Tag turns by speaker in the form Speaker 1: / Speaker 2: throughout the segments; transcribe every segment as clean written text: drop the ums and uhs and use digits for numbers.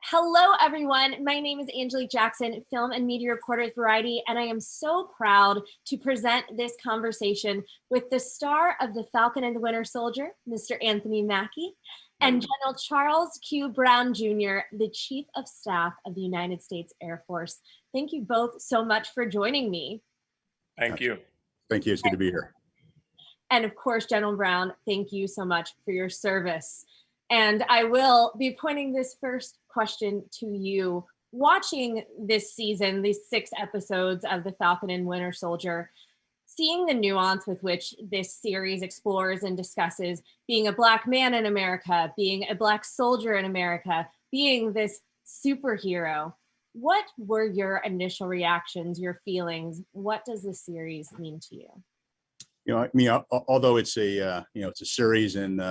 Speaker 1: Hello, everyone. My name is Angelique Jackson, film and media reporter at Variety, and I am so proud to present this conversation with the star of The Falcon and the Winter Soldier, Mr. Anthony Mackie, and General Charles Q. Brown Jr., the Chief of Staff of the United States Air Force. Thank you both so much for joining me.
Speaker 2: Thank you.
Speaker 3: Thank you. It's good to be here.
Speaker 1: And of course, General Brown, thank you so much for your service. And I will be pointing this first question to you. Watching this season, these 6 episodes of The Falcon and Winter Soldier, seeing the nuance with which this series explores and discusses being a Black man in America, being a Black soldier in America, being this superhero, what were your initial reactions, your feelings? What does this series mean to you?
Speaker 3: You know, I mean, although it's a it's a series, and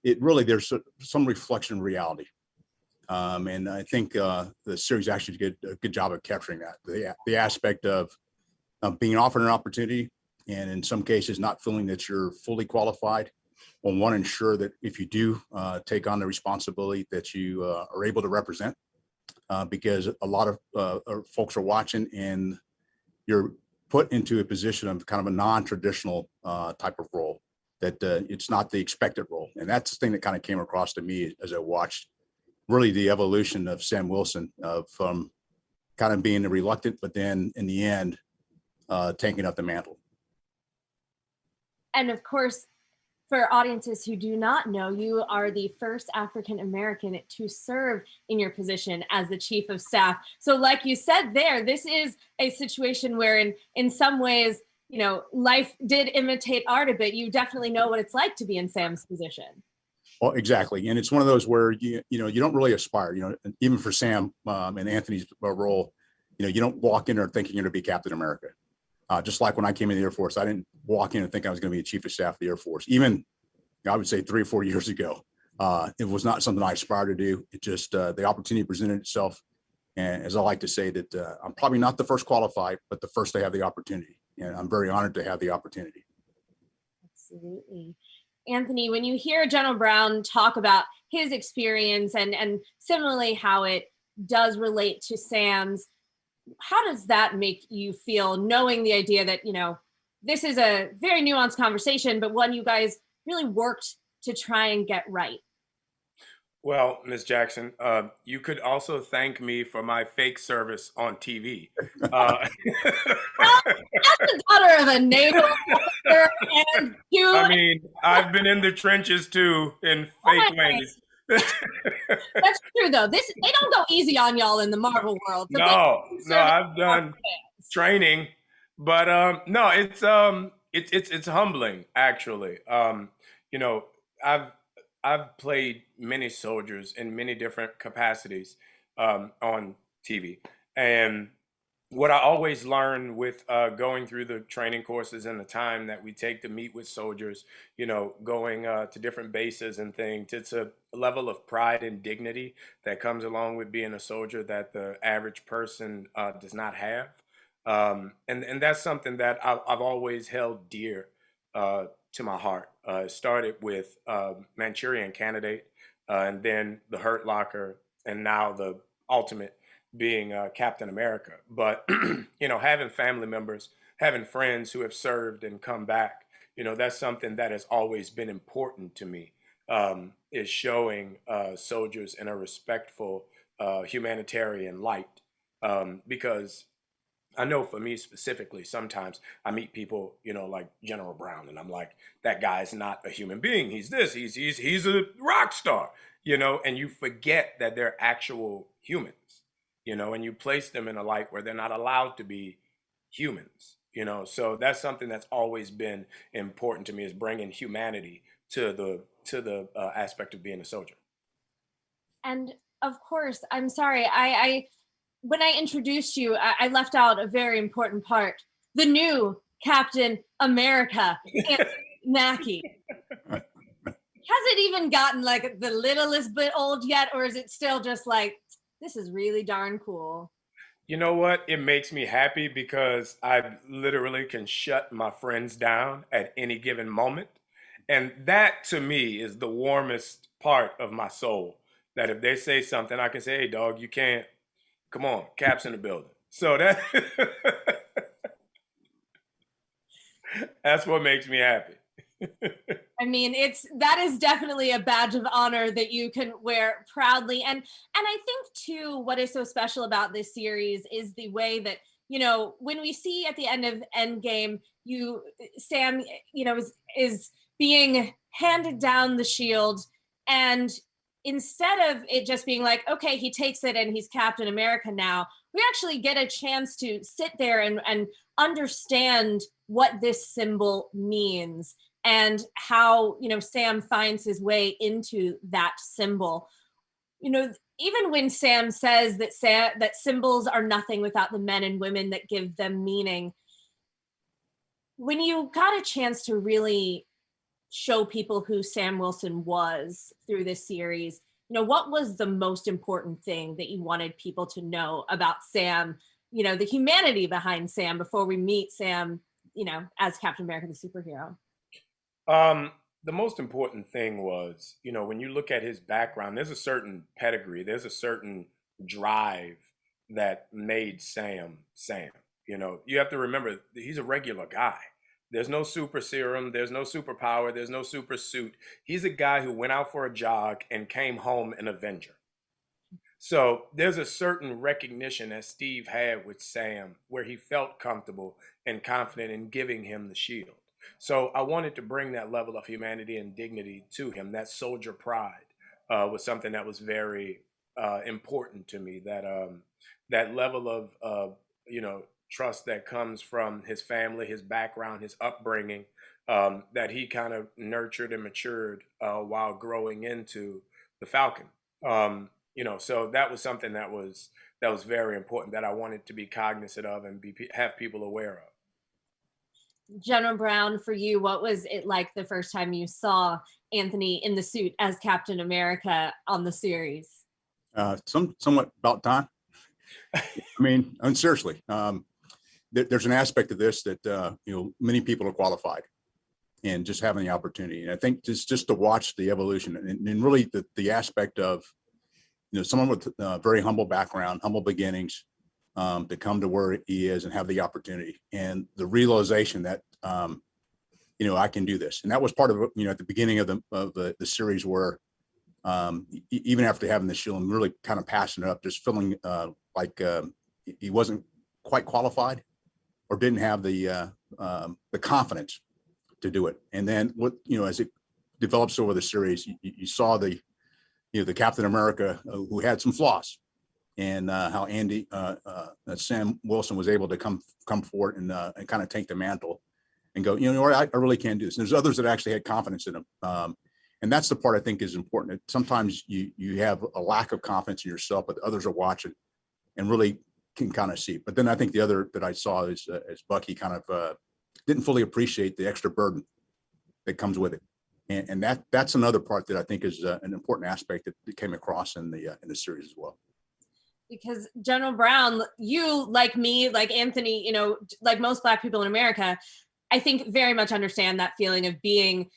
Speaker 3: it really there's some reflection of reality, and I think the series actually did a good job of capturing that the aspect of being offered an opportunity, and in some cases not feeling that you're fully qualified. Well, want to ensure that if you do take on the responsibility, that you are able to represent, because a lot of folks are watching, and you're put into a position of kind of a non-traditional type of role, that it's not the expected role. And that's the thing that kind of came across to me as I watched really the evolution of Sam Wilson, from kind of being reluctant, but then in the end, taking up the mantle.
Speaker 1: And of course, for audiences who do not know, you are the first African American to serve in your position as the Chief of Staff. So like you said there, this is a situation where in some ways, you know, life did imitate art a bit. You definitely know what it's like to be in Sam's position.
Speaker 3: Well, exactly. And it's one of those where you don't really aspire, even for Sam and Anthony's role, you don't walk in there thinking you're going to be Captain America. Just like when I came in the Air Force, I didn't walk in and think I was going to be a Chief of Staff of the Air Force. Even, I would say 3 or 4 years ago, it was not something I aspired to do. It just, the opportunity presented itself. And as I like to say, that I'm probably not the first qualified, but the first to have the opportunity. And I'm very honored to have the opportunity.
Speaker 1: Absolutely. Anthony, when you hear General Brown talk about his experience and similarly how it does relate to Sam's, how does that make you feel, knowing the idea that, this is a very nuanced conversation, but one you guys really worked to try and get right?
Speaker 2: Well, Ms. Jackson, you could also thank me for my fake service on TV.
Speaker 1: Well, as the daughter of a naval officer and you...
Speaker 2: I mean, I've been in the trenches too in fake ways.
Speaker 1: That's true, though. They don't go easy on y'all in the Marvel world. So
Speaker 2: no, I've done training, but no, it's humbling actually. I've played many soldiers in many different capacities on TV, and what I always learn with going through the training courses and the time that we take to meet with soldiers, going to different bases and things, it's a level of pride and dignity that comes along with being a soldier that the average person does not have. And that's something that I've always held dear to my heart. It started with Manchurian Candidate, and then the Hurt Locker, and now the ultimate being Captain America. But, having family members, having friends who have served and come back, that's something that has always been important to me, is showing soldiers in a respectful humanitarian light. Because I know for me specifically, sometimes I meet people, like General Brown, and I'm like, that guy's not a human being. He's this, he's a rock star, and you forget that they're actual humans. And you place them in a light where they're not allowed to be humans, so that's something that's always been important to me, is bringing humanity to the aspect of being a soldier.
Speaker 1: And of course, I'm sorry, I when I introduced you, I left out a very important part. The new Captain America, Anthony Mackie. Has it even gotten like the littlest bit old yet, or is it still just like, this is really darn cool?
Speaker 2: You know what? It makes me happy because I literally can shut my friends down at any given moment. And that to me is the warmest part of my soul, that if they say something, I can say, hey, dog, you can't, come on, Cap's in the building. So that that's what makes me happy.
Speaker 1: I mean, that is definitely a badge of honor that you can wear proudly. And I think too, what is so special about this series is the way that, you know, when we see at the end of Endgame, Sam, you know, is being handed down the shield, and instead of it just being like, okay, he takes it and he's Captain America now, we actually get a chance to sit there and understand what this symbol means, and how, you know, Sam finds his way into that symbol. You know, even when Sam says that symbols are nothing without the men and women that give them meaning, when you got a chance to really show people who Sam Wilson was through this series, you know, what was the most important thing that you wanted people to know about Sam, you know, the humanity behind Sam before we meet Sam, you know, as Captain America, the superhero?
Speaker 2: The most important thing was, you know, when you look at his background, there's a certain pedigree, there's a certain drive that made Sam Sam. You know, you have to remember he's a regular guy. There's no super serum, there's no superpower, there's no super suit. He's a guy who went out for a jog and came home an Avenger. So there's a certain recognition that Steve had with Sam where he felt comfortable and confident in giving him the shield. So I wanted to bring that level of humanity and dignity to him. That soldier pride was something that was very important to me. That level of you know, trust that comes from his family, his background, his upbringing, that he kind of nurtured and matured while growing into the Falcon. You know, so that was something that was very important that I wanted to be cognizant of and have people aware of.
Speaker 1: General Brown, for you, what was it like the first time you saw Anthony in the suit as Captain America on the series?
Speaker 3: Somewhat about time. I mean, and seriously, there's an aspect of this that you know, many people are qualified, and just having the opportunity. And I think just to watch the evolution, and really the aspect of, you know, someone with a very humble background, humble beginnings, to come to where he is and have the opportunity, and the realization that you know, I can do this. And that was part of, you know, at the beginning of the series, where even after having the shield and really kind of passing it up, just feeling like he wasn't quite qualified, or didn't have the confidence to do it. And then what, you know, as it develops over the series, you saw the, you know, the Captain America who had some flaws, and how Sam Wilson was able to come forward and kind of take the mantle and go, you know what, I really can do this. And there's others that actually had confidence in him. And that's the part I think is important. Sometimes you have a lack of confidence in yourself, but others are watching and really can kind of see. But then I think the other that I saw is Bucky kind of didn't fully appreciate the extra burden that comes with it. And that's another part that I think is an important aspect that came across in the series as well.
Speaker 1: Because General Brown, you, like me, like Anthony, you know, like most Black people in America, I think very much understand that feeling of being,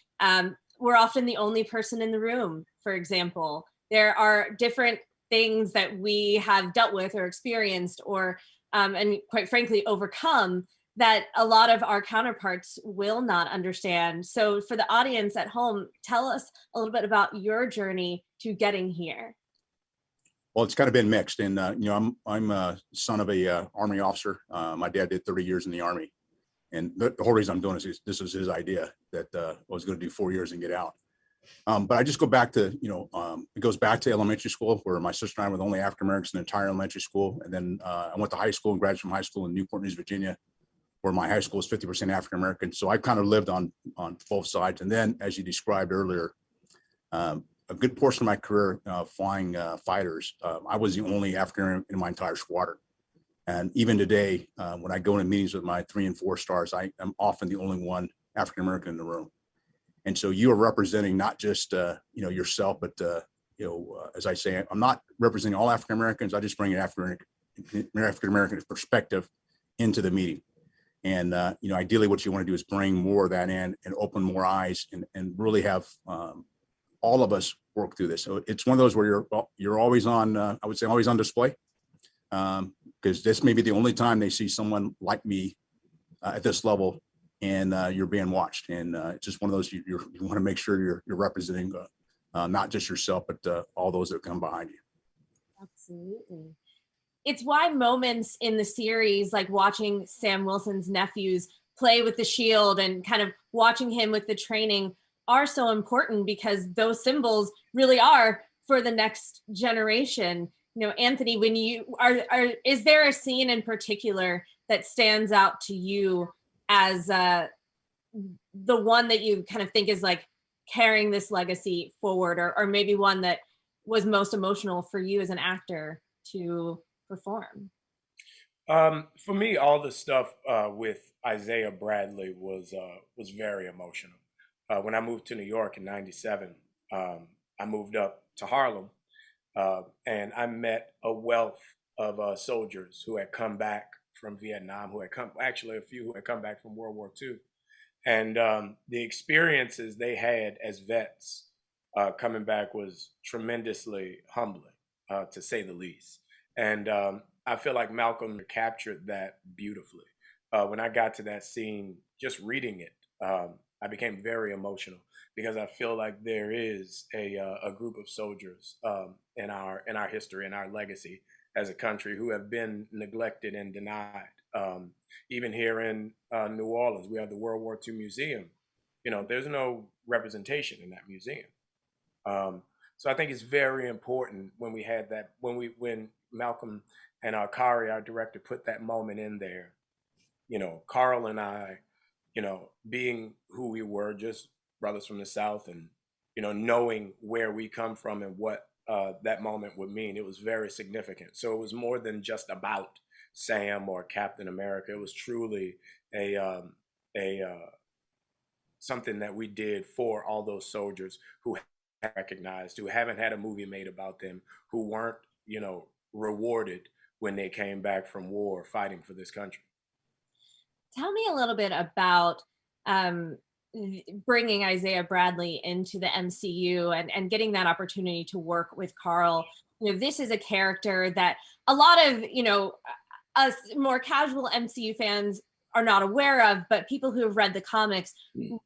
Speaker 1: we're often the only person in the room, for example. There are different things that we have dealt with or experienced or, and quite frankly, overcome, that a lot of our counterparts will not understand. So for the audience at home, tell us a little bit about your journey to getting here.
Speaker 3: Well, it's kind of been mixed, and you know, I'm a son of a Army officer. My dad did 30 years in the Army, and the whole reason I'm doing this was his idea that I was going to do 4 years and get out. But I just go back to, you know, it goes back to elementary school, where my sister and I were the only African Americans in the entire elementary school, and then I went to high school and graduated from high school in Newport News, Virginia, where my high school is 50% African American. So I've kind of lived on both sides. And then, as you described earlier, a good portion of my career flying fighters, I was the only African American in my entire squadron. And even today, when I go into meetings with my 3 and 4 stars, I am often the only one African American in the room. And so you are representing not just you know, yourself, but you know, as I say, I'm not representing all African Americans. I just bring an African American perspective into the meeting. And you know, ideally, what you want to do is bring more of that in and open more eyes, and really have all of us work through this. So it's one of those where you're always on, I would say always on display, because this may be the only time they see someone like me at this level, and you're being watched. And it's just one of those, you want to make sure you're representing not just yourself, but all those that come behind you.
Speaker 1: Absolutely. It's why moments in the series, like watching Sam Wilson's nephews play with the shield and kind of watching him with the training, are so important, because those symbols really are for the next generation. You know, Anthony, when you is there a scene in particular that stands out to you as the one that you kind of think is like carrying this legacy forward, or maybe one that was most emotional for you as an actor to perform?
Speaker 2: For me, all the stuff with Isaiah Bradley was very emotional. When I moved to New York in '97, I moved up to Harlem, and I met a wealth of soldiers who had come back from Vietnam, actually a few who had come back from World War II. And the experiences they had as vets coming back was tremendously humbling, to say the least. And I feel like Malcolm captured that beautifully. When I got to that scene, just reading it, I became very emotional, because I feel like there is a group of soldiers in our history and our legacy as a country who have been neglected and denied. Even here in New Orleans, we have the World War II Museum. You know, there's no representation in that museum. So I think it's very important when we had that, when Malcolm and Kari, our director, put that moment in there. You know, Carl and I, you know, being who we were, just brothers from the South, and, you know, knowing where we come from and what that moment would mean, it was very significant. So it was more than just about Sam or Captain America. It was truly a something that we did for all those soldiers who recognized, who haven't had a movie made about them, who weren't, you know, rewarded when they came back from war fighting for this country.
Speaker 1: Tell me a little bit about um, bringing Isaiah Bradley into the MCU, and getting that opportunity to work with Carl. You know, this is a character that a lot of, you know, us more casual MCU fans are not aware of, but people who have read the comics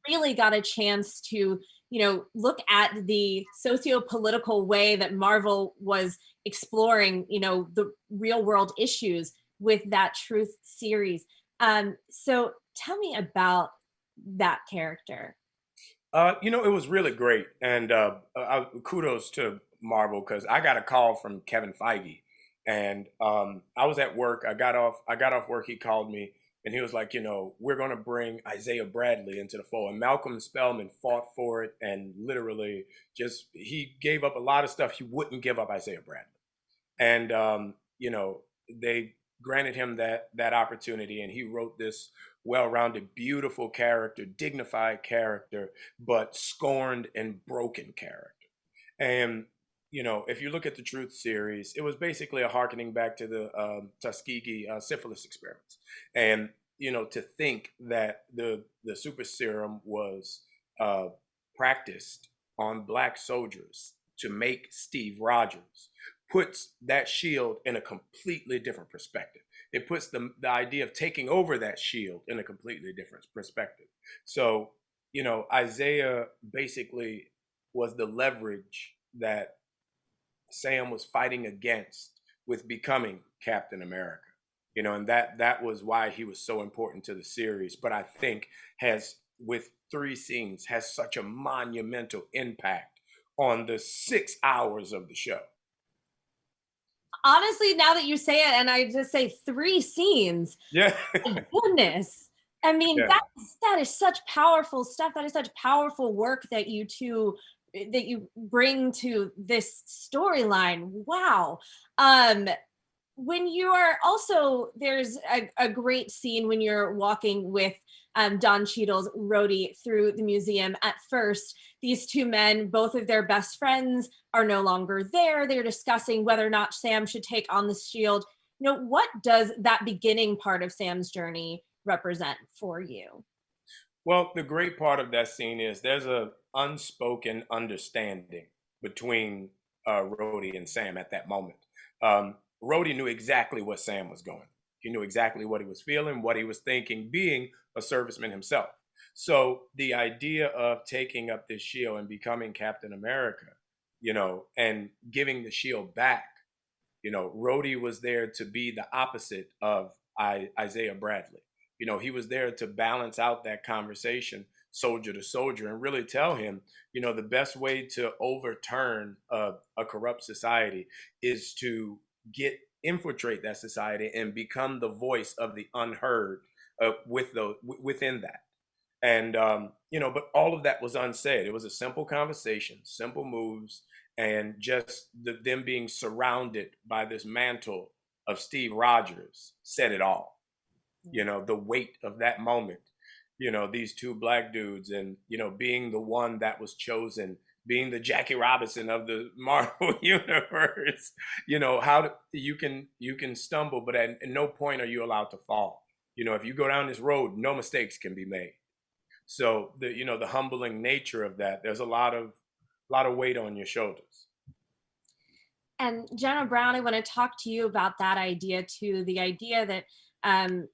Speaker 1: really got a chance to, you know, look at the socio-political way that Marvel was exploring, you know, the real world issues with that Truth series. So tell me about that character.
Speaker 2: You know, it was really great, and kudos to Marvel, because I got a call from Kevin Feige, and I was at work. I got off work. He called me, and he was like, you know, we're going to bring Isaiah Bradley into the fold. And Malcolm Spellman fought for it, and literally just he gave up a lot of stuff. He wouldn't give up Isaiah Bradley, and you know, they granted him that opportunity, and he wrote this well-rounded, beautiful character, dignified character, but scorned and broken character. And you know, if you look at the Truth series, it was basically a harkening back to the Tuskegee syphilis experiments. And you know, to think that the super serum was practiced on Black soldiers to make Steve Rogers puts that shield in a completely different perspective. It puts the idea of taking over that shield in a completely different perspective. So, you know, Isaiah basically was the leverage that Sam was fighting against with becoming Captain America. You know, and that was why he was so important to the series. But I think has, with 3 scenes, has such a monumental impact on the 6 hours of the show.
Speaker 1: Honestly, now that you say it, and I just say 3 scenes,
Speaker 2: Yeah.
Speaker 1: my goodness. I mean,
Speaker 2: Yeah.
Speaker 1: that is such powerful stuff. That is such powerful work that you bring to this storyline. Wow. When you are also, there's a great scene when you're walking with Don Cheadle's Rhodey through the museum. At first, these 2 men, both of their best friends, are no longer there. They're discussing whether or not Sam should take on the shield. You know, what does that beginning part of Sam's journey represent for you?
Speaker 2: Well, the great part of that scene is there's a unspoken understanding between Rhodey and Sam at that moment. Rhodey knew exactly what Sam was going. He knew exactly what he was feeling, what he was thinking, being a serviceman himself. So the idea of taking up this shield and becoming Captain America, and giving the shield back, Rhodey was there to be the opposite of Isaiah Bradley. He was there to balance out that conversation, soldier to soldier, and really tell him, the best way to overturn a corrupt society is to infiltrate that society and become the voice of the unheard within that. And but all of that was unsaid. It was a simple conversation, simple moves, and just them being surrounded by this mantle of Steve Rogers said it all. The weight of that moment, these two Black dudes, and being the one that was chosen, being the Jackie Robinson of the Marvel universe. You can stumble, but at no point are you allowed to fall. If you go down this road, no mistakes can be made. So the humbling nature of that, there's a lot of weight on your shoulders.
Speaker 1: And Jenna Brown, I want to talk to you about that idea too. The idea that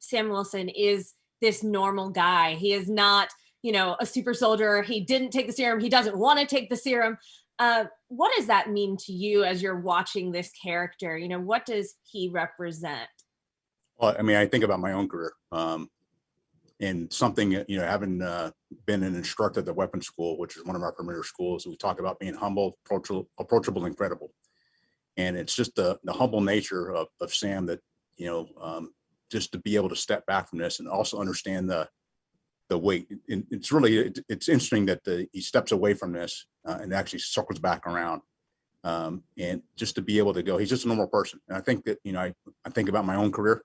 Speaker 1: Sam Wilson is this normal guy. He is not, a super soldier. He didn't take the serum. He doesn't want to take the serum. What does that mean to you as you're watching this character? What does he represent?
Speaker 3: Well, I mean, I think about my own career. And something, having been an instructor at the weapons school, which is one of our premier schools, we talk about being humble, approachable, and credible. And it's just the humble nature of Sam that, just to be able to step back from this and also understand the weight. And it's interesting that he steps away from this and actually circles back around. And just to be able to go, he's just a normal person. And I think that, I think about my own career.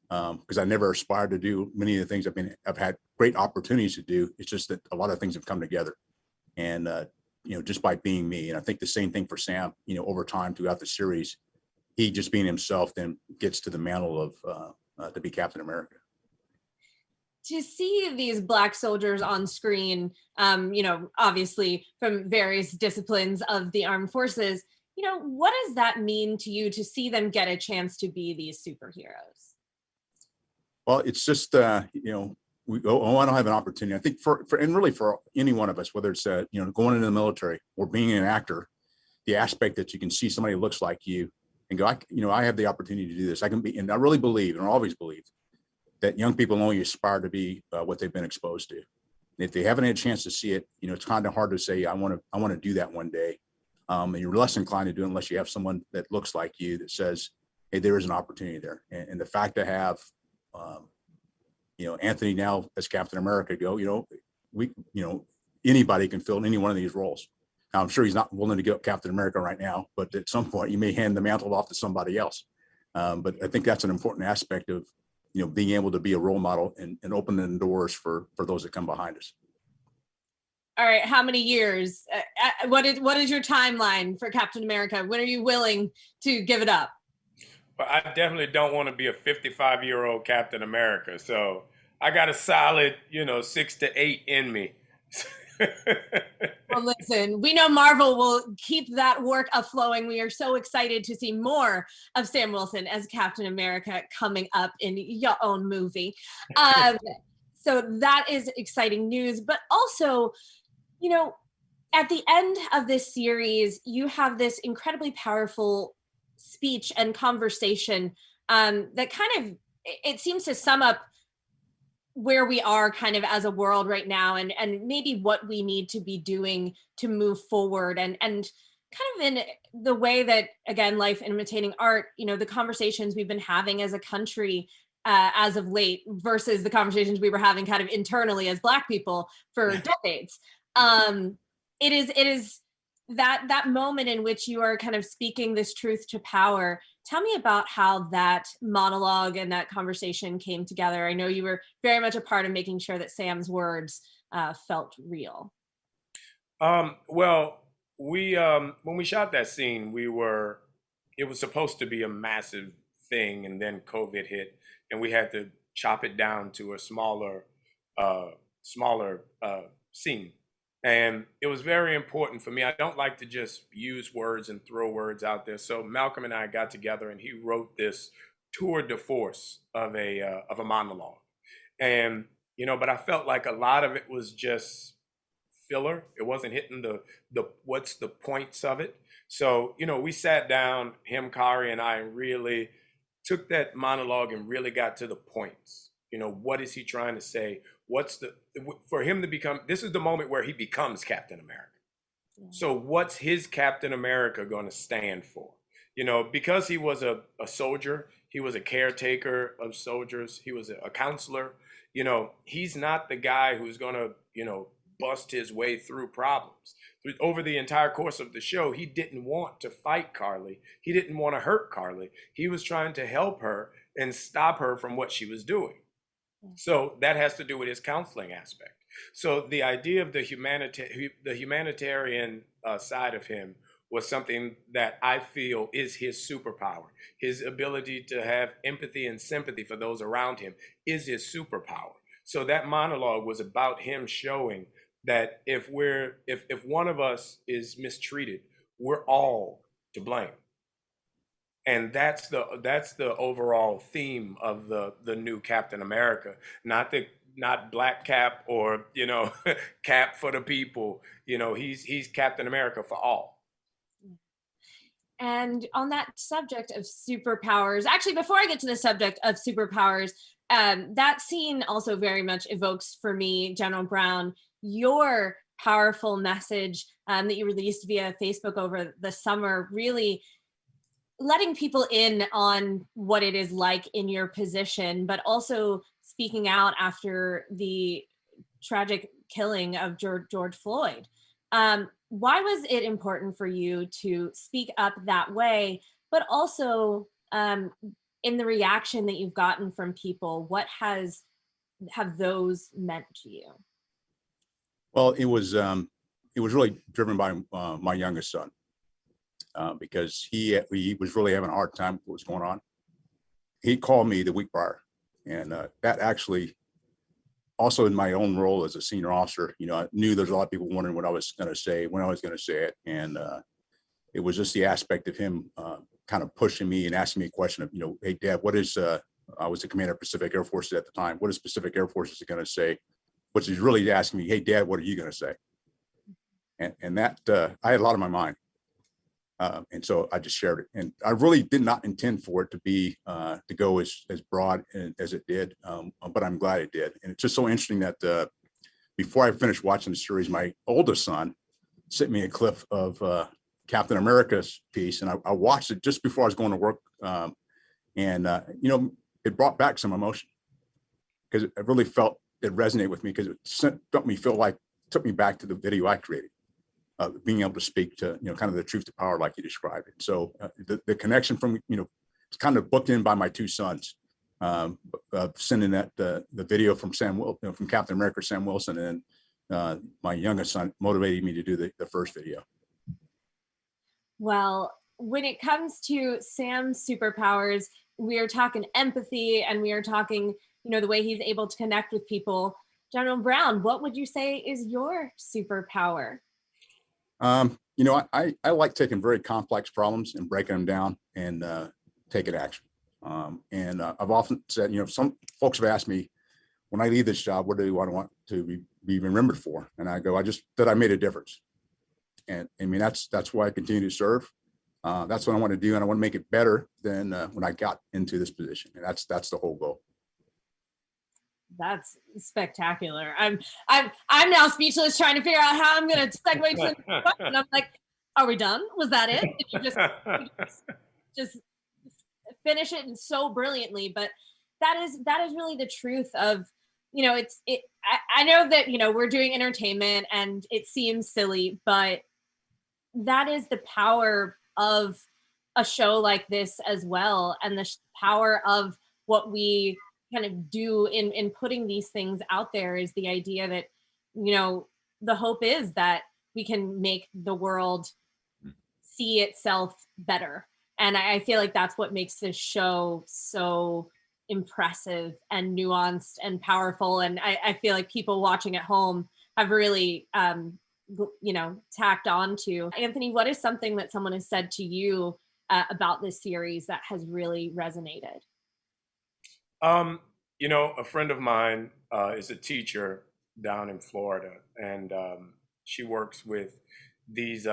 Speaker 3: Because I never aspired to do many of the things I've had great opportunities to do. It's just that a lot of things have come together, and just by being me. And I think the same thing for Sam. Over time throughout the series, he just being himself then gets to the mantle of to be Captain America.
Speaker 1: To see these Black soldiers on screen, obviously from various disciplines of the armed forces, what does that mean to you to see them get a chance to be these superheroes?
Speaker 3: Well, it's just, I don't have an opportunity. I think for any one of us, whether it's, going into the military or being an actor, the aspect that you can see somebody who looks like you and go, I have the opportunity to do this. I can be, and I really believe, and I always believe, that young people only aspire to be what they've been exposed to. And if they haven't had a chance to see it, it's kind of hard to say, I want to do that one day. And you're less inclined to do it unless you have someone that looks like you that says, hey, there is an opportunity there. And the fact to have, Anthony now as Captain America anybody can fill any one of these roles. Now, I'm sure he's not willing to go Captain America right now, but at some point you may hand the mantle off to somebody else. But I think that's an important aspect of, being able to be a role model and opening doors for those that come behind us.
Speaker 1: All right. How many years? What is your timeline for Captain America? When are you willing to give it up?
Speaker 2: But I definitely don't want to be a 55-year-old Captain America. So I got a solid, 6 to 8 in me.
Speaker 1: Well, listen, we know Marvel will keep that work flowing. We are so excited to see more of Sam Wilson as Captain America coming up in your own movie. So that is exciting news. But also, at the end of this series, you have this incredibly powerful speech and conversation that kind of, it seems to sum up where we are kind of as a world right now, and maybe what we need to be doing to move forward, and kind of in the way that, again, life imitating art, the conversations we've been having as a country as of late versus the conversations we were having kind of internally as Black people for decades. It is that moment in which you are kind of speaking this truth to power. Tell me about how that monologue and that conversation came together. I know you were very much a part of making sure that Sam's words felt real.
Speaker 2: Well, we when we shot that scene, it was supposed to be a massive thing, and then COVID hit, and we had to chop it down to a smaller scene. And it was very important for me. I don't like to just use words and throw words out there. So Malcolm and I got together, and he wrote this tour de force of a monologue. And but I felt like a lot of it was just filler. It wasn't hitting the what's the points of it. So we sat down, him, Kari, and I, and really took that monologue and really got to the points. What is he trying to say? What's the for him to become? This is the moment where he becomes Captain America. So what's his Captain America going to stand for? Because he was a soldier, he was a caretaker of soldiers, he was a counselor. He's not the guy who's going to, bust his way through problems. Over the entire course of the show, he didn't want to fight Carly. He didn't want to hurt Carly. He was trying to help her and stop her from what she was doing. So that has to do with his counseling aspect. So the idea of the humanitarian side of him was something that I feel is his superpower. His ability to have empathy and sympathy for those around him is his superpower. So that monologue was about him showing that if one of us is mistreated, we're all to blame. And that's the overall theme of the new Captain America, not Black Cap or Cap for the people. He's Captain America for all.
Speaker 1: And on that subject of superpowers, actually, before I get to the subject of superpowers, that scene also very much evokes for me, General Brown, your powerful message that you released via Facebook over the summer, really letting people in on what it is like in your position, but also speaking out after the tragic killing of George Floyd. Why was it important for you to speak up that way, but also in the reaction that you've gotten from people, what have those meant to you?
Speaker 3: Well, it was really driven by my youngest son, because he was really having a hard time with what was going on. He called me the week prior, and that actually, also in my own role as a senior officer, I knew there's a lot of people wondering what I was going to say, when I was going to say it, and it was just the aspect of him kind of pushing me and asking me a question of, hey, Dad, what is I was the commander of Pacific Air Forces at the time. What is Pacific Air Forces going to say? Which is really asking me, hey, Dad, what are you going to say? And that I had a lot on my mind. And so I just shared it. And I really did not intend for it to be to go as broad as it did, but I'm glad it did. And it's just so interesting that before I finished watching the series, my oldest son sent me a clip of Captain America's piece, and I watched it just before I was going to work. And it brought back some emotion, because it really felt it resonated with me, because it took me back to the video I created. Being able to speak to, kind of the truth to power, like you described it. So the connection from, it's kind of booked in by my two sons, sending that the video from from Captain America, Sam Wilson, and my youngest son motivated me to do the first video.
Speaker 1: Well, when it comes to Sam's superpowers, we are talking empathy, and we are talking, the way he's able to connect with people. General Brown, what would you say is your superpower?
Speaker 3: I like taking very complex problems and breaking them down and taking action. And I've often said, some folks have asked me, when I leave this job, what do I want to be remembered for? And I go, that I made a difference. And I mean, that's why I continue to serve. That's what I want to do, and I want to make it better than when I got into this position. And that's the whole goal.
Speaker 1: That's spectacular. I'm now speechless, trying to figure out how I'm going to segue to the question. I'm like, are we done? Was that it? Did you just finish it and so brilliantly? But that is really the truth of, I know that, we're doing entertainment and it seems silly, but that is the power of a show like this as well. And the power of what we kind of do in putting these things out there is the idea that, the hope is that we can make the world see itself better. And I feel like that's what makes this show so impressive and nuanced and powerful. And I feel like people watching at home have really tacked on to. Anthony, what is something that someone has said to you about this series that has really resonated?
Speaker 2: A friend of mine is a teacher down in Florida, and she works with these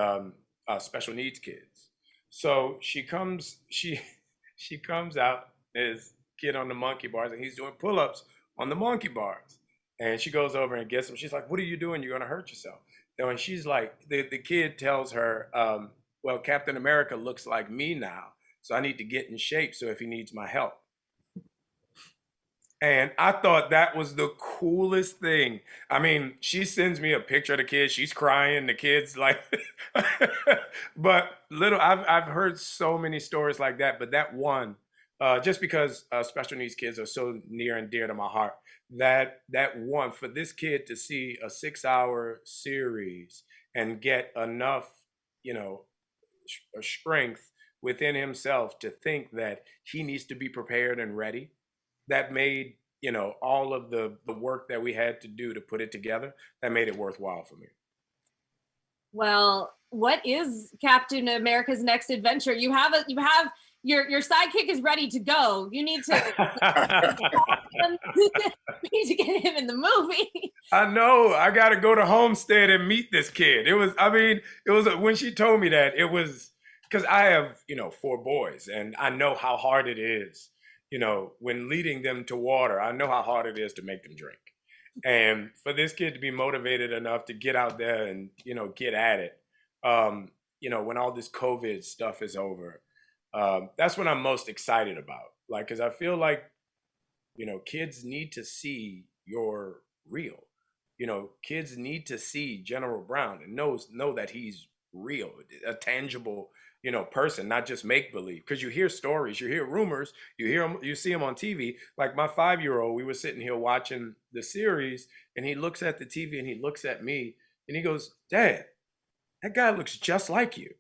Speaker 2: special needs kids. So she comes out as kid on the monkey bars, and he's doing pull-ups on the monkey bars. And she goes over and gets him. She's like, "What are you doing? You're gonna hurt yourself." And she's like, the kid tells her, "Well, Captain America looks like me now, so I need to get in shape. So if he needs my help." And I thought that was the coolest thing. I mean, she sends me a picture of the kid. She's crying. The kid's like, but I've heard so many stories like that. But that one, just because special needs kids are so near and dear to my heart, that one for this kid to see a 6-hour series and get enough, strength within himself to think that he needs to be prepared and ready, that made all of the work that we had to do to put it together, that made it worthwhile for me.
Speaker 1: Well, what is Captain America's next adventure? You have your sidekick is ready to go. You need to you need to get him in the movie.
Speaker 2: I know. I got to go to Homestead and meet this kid. It was when she told me that, it was because I have 4 boys, and I know how hard it is. When leading them to water, I know how hard it is to make them drink. And for this kid to be motivated enough to get out there and, get at it, when all this COVID stuff is over, that's what I'm most excited about. Like, because I feel like, kids need to see you're real. Kids need to see General Brown and know that he's real, a tangible person, not just make believe. Because you hear stories, you hear rumors, you see them on TV. Like my 5-year-old, we were sitting here watching the series, and he looks at the TV and he looks at me and he goes, "Dad, that guy looks just like you."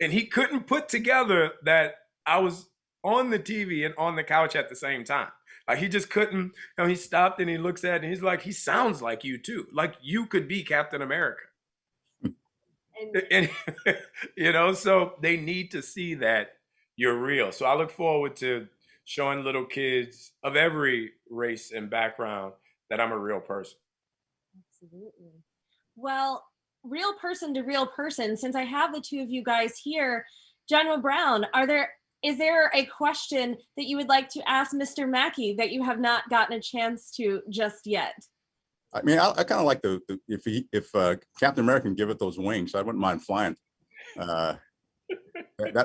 Speaker 2: And he couldn't put together that I was on the TV and on the couch at the same time. Like he just couldn't. He stopped and he looks at it and he's like, "He sounds like you too. Like you could be Captain America." And so they need to see that you're real. So I look forward to showing little kids of every race and background that I'm a real person.
Speaker 1: Absolutely. Well, real person to real person, since I have the two of you guys here, General Brown, is there a question that you would like to ask Mr. Mackie that you have not gotten a chance to just yet?
Speaker 3: I mean, I kind of like if Captain America can give it those wings, I wouldn't mind flying. That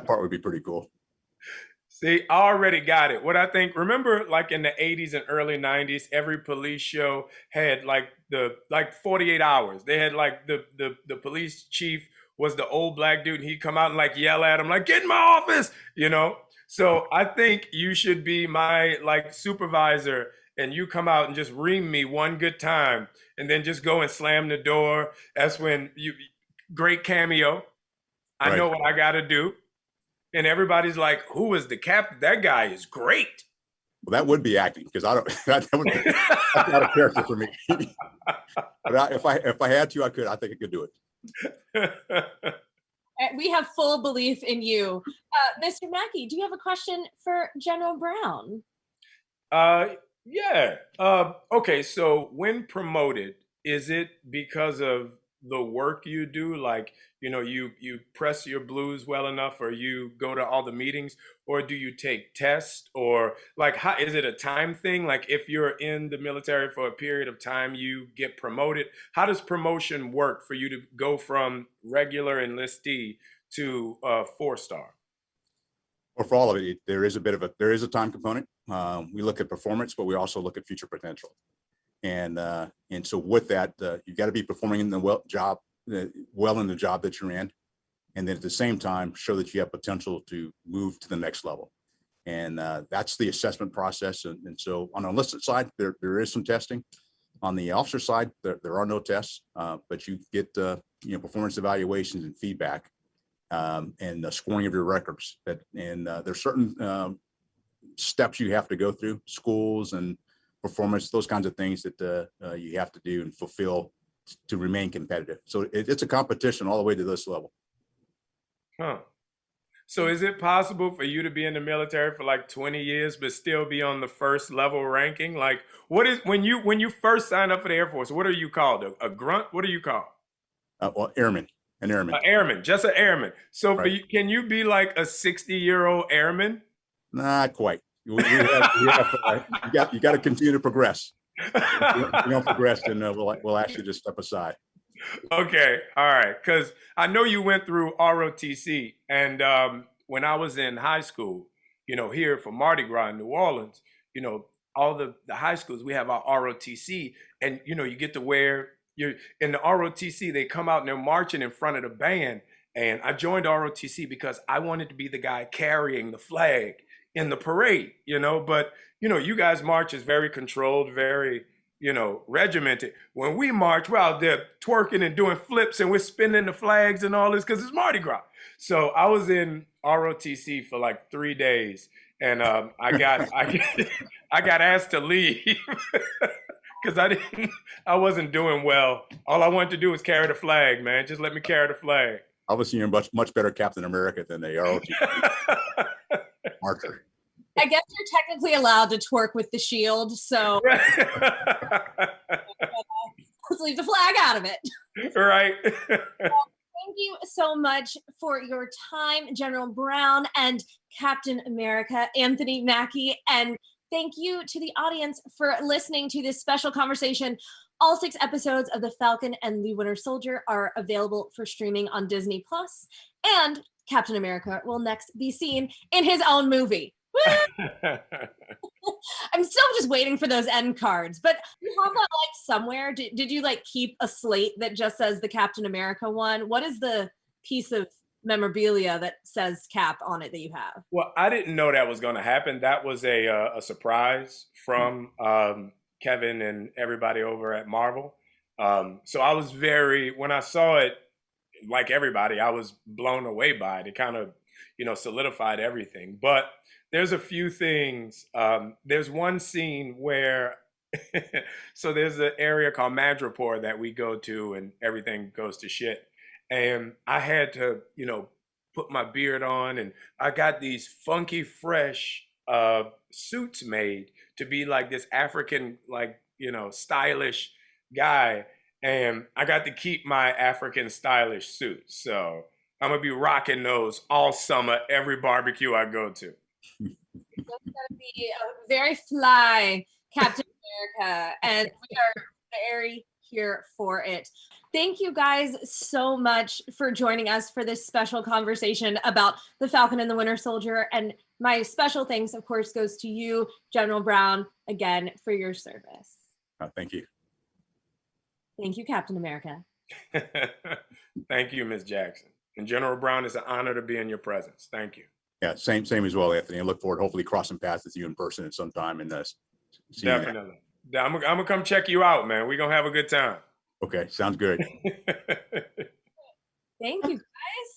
Speaker 3: part would be pretty cool.
Speaker 2: See, I already got it. What I think, remember like in the 80s and early 90s, every police show had like 48 hours. They had like the police chief was the old black dude, and he'd come out and like yell at him, like, "Get in my office," So I think you should be my like supervisor, and you come out and just ream me one good time and then just go and slam the door. That's when great cameo. I
Speaker 3: Right.
Speaker 2: know what I got to do. And everybody's like, "Who is the captain? That guy is great."
Speaker 3: Well, that would be acting, because I don't. That's not a character for me. But if I had to, I could. I think I could do it.
Speaker 1: We have full belief in you. Mr. Mackie, do you have a question for General Brown?
Speaker 2: Yeah. Okay. So when promoted, is it because of the work you do? Like, you press your blues well enough, or you go to all the meetings, or do you take tests, or like, how is it a time thing? Like if you're in the military for a period of time, you get promoted. How does promotion work for you to go from regular enlistee to 4-star?
Speaker 3: Or for all of it, there is a time component. We look at performance, but we also look at future potential. And so with that, you got to be performing in the job in the job that you're in, and then at the same time show that you have potential to move to the next level. And that's the assessment process. And so on the enlisted side, there is some testing. On the officer side, there are no tests, but you get performance evaluations and feedback, and the scoring of your records. There's certain steps you have to go through, schools and performance, those kinds of things that you have to do and fulfill to remain competitive. So it's a competition all the way to this level.
Speaker 2: Huh. So is it possible for you to be in the military for like 20 years, but still be on the first level ranking? Like, what is, when you first sign up for the Air Force, what are you called? A grunt? What are you called?
Speaker 3: Well, airman, an airman.
Speaker 2: An airman, just an airman. So for
Speaker 3: Right.
Speaker 2: you, can you be like a 60-year-old airman?
Speaker 3: Not quite. You got to continue to progress. If you don't progress, then we'll ask you to step aside.
Speaker 2: Okay, all right. Because I know you went through ROTC, and when I was in high school, you know, here for Mardi Gras in New Orleans, you know, all the high schools, we have our ROTC, and you know, you get to wear, you're in the ROTC, they come out and they're marching in front of the band. And I joined ROTC because I wanted to be the guy carrying the flag in the parade, you know, but you know, you guys march is very controlled, very, you know, regimented. When we march, we're out there twerking and doing flips and we're spinning the flags and all this because it's Mardi Gras. So I was in ROTC for like 3 days, and I got asked to leave because I wasn't doing well. All I wanted to do was carry the flag, man. Just let me carry the flag.
Speaker 3: Obviously, you're much better Captain America than they are marcher.
Speaker 1: I guess you're technically allowed to twerk with the shield, so let's leave the flag out of it.
Speaker 2: Right.
Speaker 1: Thank you so much for your time, General Brown and Captain America, Anthony Mackie. And thank you to the audience for listening to this special conversation. All 6 episodes of The Falcon and the Winter Soldier are available for streaming on Disney+. And Captain America will next be seen in his own movie. I'm still just waiting for those end cards, but you have that like somewhere. Did you like keep a slate that just says the Captain America one? What is the piece of memorabilia that says Cap on it that you have?
Speaker 2: Well, I didn't know that was going to happen. That was a surprise from Kevin and everybody over at Marvel. So I was when I saw it, like everybody, I was blown away by it. It kind of, you know, solidified everything. But there's a few things. There's one scene where, so there's an area called Madripoor that we go to and everything goes to shit. And I had to, you know, put my beard on, and I got these funky, fresh suits made to be like this African, like, you know, stylish guy. And I got to keep my African stylish suits. So I'm going to be rocking those all summer, every barbecue I go to.
Speaker 1: It's going to be a very fly Captain America, and we are very here for it. Thank you guys so much for joining us for this special conversation about The Falcon and the Winter Soldier. And my special thanks, of course, goes to you, General Brown, again, for your service.
Speaker 3: Thank you.
Speaker 1: Thank you, Captain America.
Speaker 2: Thank you, Ms. Jackson. And General Brown, it's an honor to be in your presence. Thank you.
Speaker 3: Yeah, same as well, Anthony. I look forward to hopefully crossing paths with you in person at some time. And
Speaker 2: definitely. I'm gonna come check you out, man. We're gonna have a good time.
Speaker 3: Okay, sounds good.
Speaker 1: Thank you, guys.